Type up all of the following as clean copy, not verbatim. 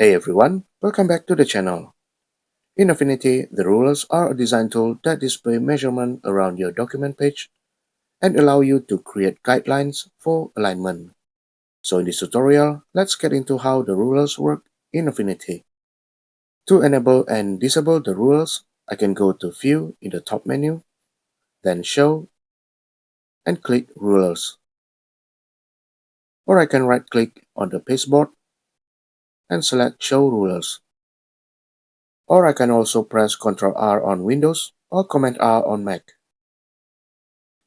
Hey everyone, welcome back to the channel. In Affinity, the rulers are a design tool that display measurement around your document page and allow you to create guidelines for alignment. So in this tutorial, let's get into how the rulers work in Affinity. To enable and disable the rulers, I can go to View in the top menu, then Show, and click Rulers. Or I can right-click on the pasteboard and select Show Rulers. Or I can also press Ctrl R on Windows or Command R on Mac.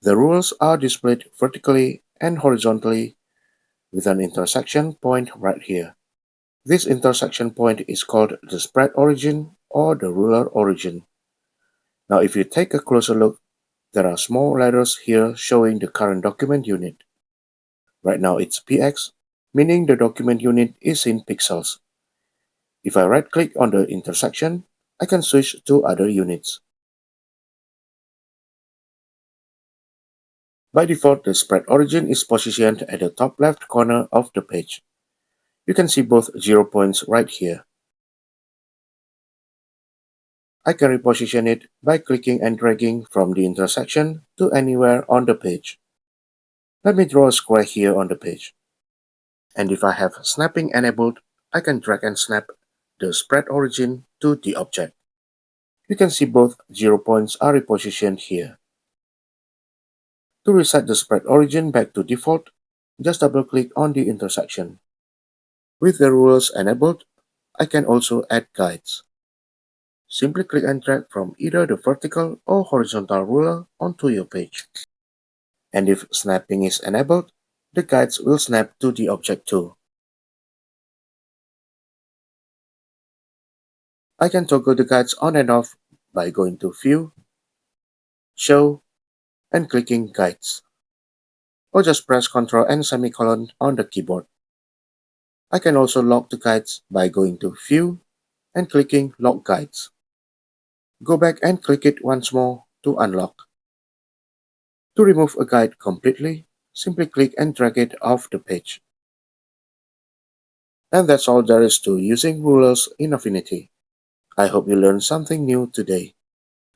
The rules are displayed vertically and horizontally with an intersection point right here. This intersection point is called the spread origin or the ruler origin. Now if you take a closer look, there are small letters here showing the current document unit. Right now it's px, meaning the document unit is in pixels. If I right-click on the intersection, I can switch to other units. By default, the spread origin is positioned at the top left corner of the page. You can see both 0 points right here. I can reposition it by clicking and dragging from the intersection to anywhere on the page. Let me draw a square here on the page. And if I have snapping enabled, I can drag and snap the spread origin to the object. You can see both 0 points are repositioned here. To reset the spread origin back to default, just double-click on the intersection. With the rulers enabled, I can also add guides. Simply click and drag from either the vertical or horizontal ruler onto your page. And if snapping is enabled, the guides will snap to the object too. I can toggle the guides on and off by going to View, Show, and clicking Guides. Or just press Ctrl and semicolon on the keyboard. I can also lock the guides by going to View and clicking Lock Guides. Go back and click it once more to unlock. To remove a guide completely, simply click and drag it off the page. And that's all there is to using rulers in Affinity. I hope you learned something new today.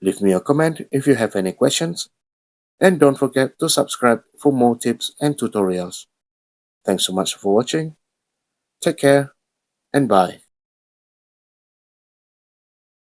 Leave me a comment if you have any questions, and don't forget to subscribe for more tips and tutorials. Thanks so much for watching. Take care and bye.